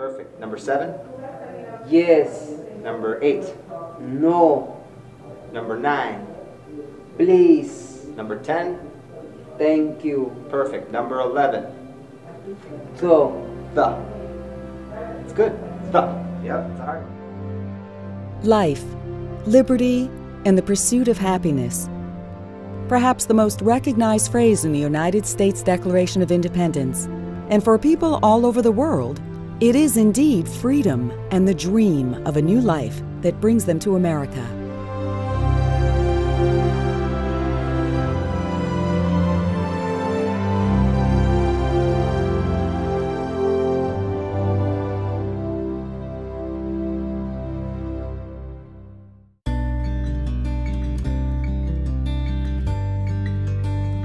Perfect. Number 7? Yes. Number 8? No. Number 9? Please. Number 10? Thank you. Perfect. Number 11? Go. The. It's good. The. Yep, it's a hard one. Life, liberty, and the pursuit of happiness. Perhaps the most recognized phrase in the United States Declaration of Independence. And for people all over the world, it is indeed freedom and the dream of a new life that brings them to America.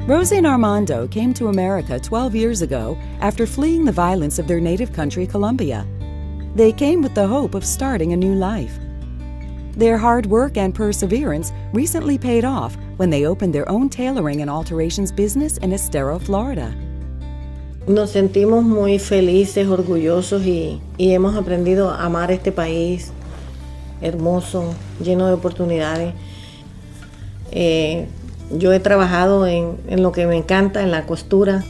Rosie and Armando came to America 12 years ago after fleeing the violence of their native country, Colombia. They came with the hope of starting a new life. Their hard work and perseverance recently paid off when they opened their own tailoring and alterations business in Estero, Florida. Nos sentimos muy felices, orgullosos y hemos aprendido a amar este país hermoso, lleno de oportunidades. Yo he trabajado en lo que me encanta, en la costura,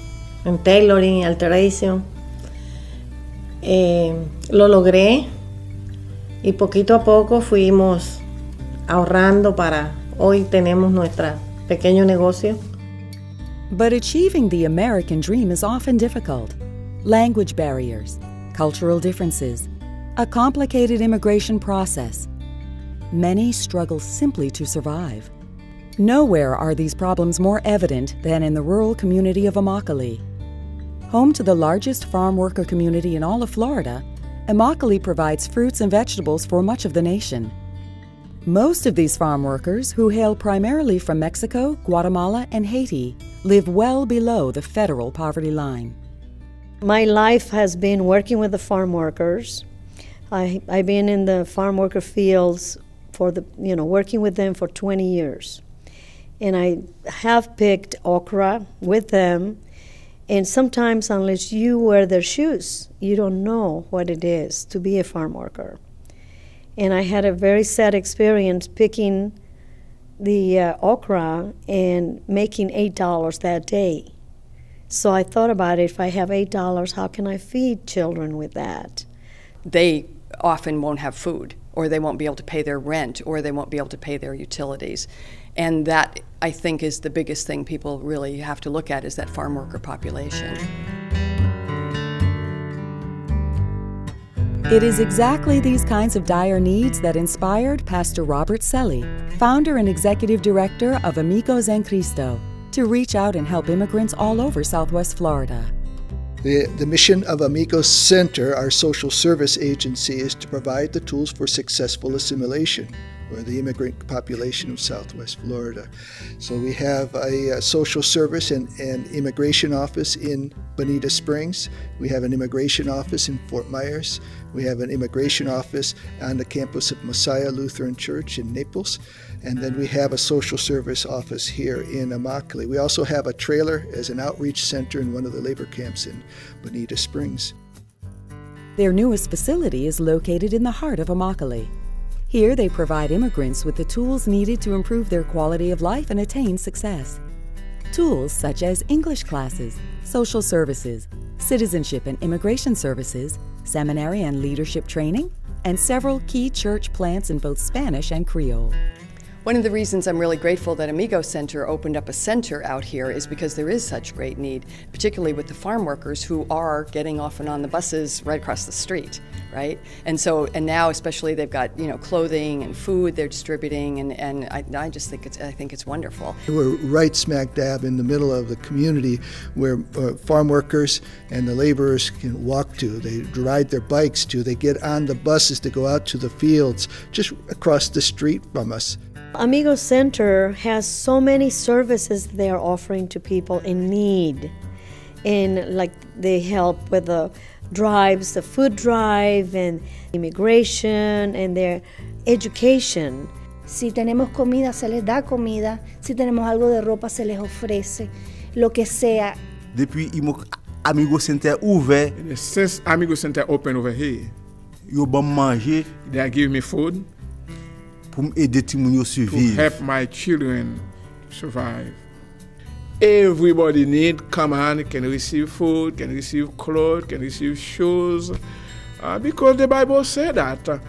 en tailoring, alteration. Lo logré y poquito a poco fuimos ahorrando para hoy tenemos nuestro pequeño negocio. But achieving the American dream is often difficult. Language barriers, cultural differences, a complicated immigration process. Many struggle simply to survive. Nowhere are these problems more evident than in the rural community of Immokalee. Home to the largest farm worker community in all of Florida, Immokalee provides fruits and vegetables for much of the nation. Most of these farm workers, who hail primarily from Mexico, Guatemala, and Haiti, live well below the federal poverty line. My life has been working with the farm workers. I've been in the farm worker fields working with them for 20 years. And I have picked okra with them, and sometimes unless you wear their shoes, you don't know what it is to be a farm worker. And I had a very sad experience picking the okra and making $8 that day. So I thought about it, if I have $8, how can I feed children with that? They often won't have food, or they won't be able to pay their rent, or they won't be able to pay their utilities. And that, I think, is the biggest thing people really have to look at, is that farm worker population. It is exactly these kinds of dire needs that inspired Pastor Robert Selly, founder and executive director of Amigos en Cristo, to reach out and help immigrants all over Southwest Florida. The mission of Amigos Center, our social service agency, is to provide the tools for successful assimilation for the immigrant population of Southwest Florida. So we have a social service and immigration office in Bonita Springs. We have an immigration office in Fort Myers. We have an immigration office on the campus of Messiah Lutheran Church in Naples. And then we have a social service office here in Immokalee. We also have a trailer as an outreach center in one of the labor camps in Bonita Springs. Their newest facility is located in the heart of Immokalee. Here they provide immigrants with the tools needed to improve their quality of life and attain success. Tools such as English classes, social services, citizenship and immigration services, seminary and leadership training, and several key church plants in both Spanish and Creole. One of the reasons I'm really grateful that Amigos Center opened up a center out here is because there is such great need, particularly with the farm workers who are getting off and on the buses right across the street, right? And now especially they've got, clothing and food they're distributing, and I just think it's wonderful. We're right smack dab in the middle of the community where farm workers and the laborers can walk to, they ride their bikes to, they get on the buses to go out to the fields just across the street from us. Amigos Center has so many services they are offering to people in need. And they help with the drives, the food drive, and immigration, and their education. Si tenemos comida, se les da comida. Si tenemos algo de ropa, se les ofrece. Lo que sea. Depuis Amigos Center ouvert, And since Amigos Center open over here, yo bon manger they give me food pour m'aider ti moun yo to survivre. help my children survive. Everybody need come on, can receive food, can receive clothes, can receive shoes, because the Bible said that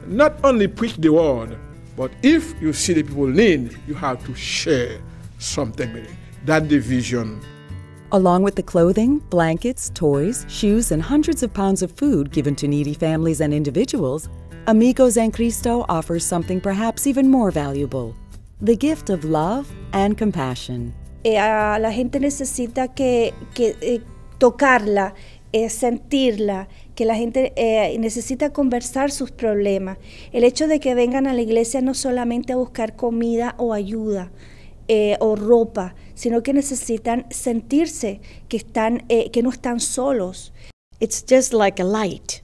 not only preach the word, but if you see the people need, you have to share something with it. That's the vision. Along with the clothing, blankets, toys, shoes, and hundreds of pounds of food given to needy families and individuals, Amigos en Cristo offers something perhaps even more valuable: the gift of love and compassion. La gente necesita que tocarla, sentirla, que la gente necesita conversar sus problemas. El hecho de que vengan a la iglesia no solamente a buscar comida o ayuda o ropa, sino que necesitan sentirse que no están solos. It's just like a light.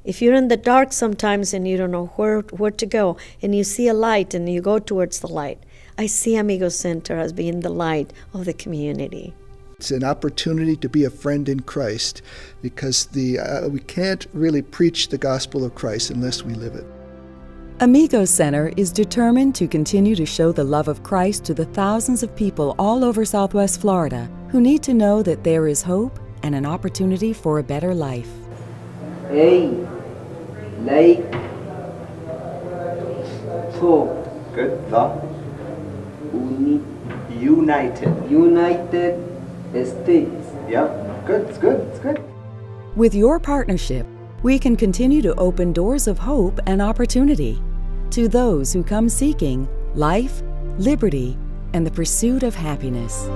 If you're in the dark sometimes and you don't know where to go, and you see a light and you go towards the light, I see Amigos Center as being the light of the community. It's an opportunity to be a friend in Christ, because we can't really preach the gospel of Christ unless we live it. Amigos Center is determined to continue to show the love of Christ to the thousands of people all over Southwest Florida who need to know that there is hope and an opportunity for a better life. Hey, like, so, Good. The United States. Yep. Good. It's good. It's good. With your partnership, we can continue to open doors of hope and opportunity to those who come seeking life, liberty, and the pursuit of happiness.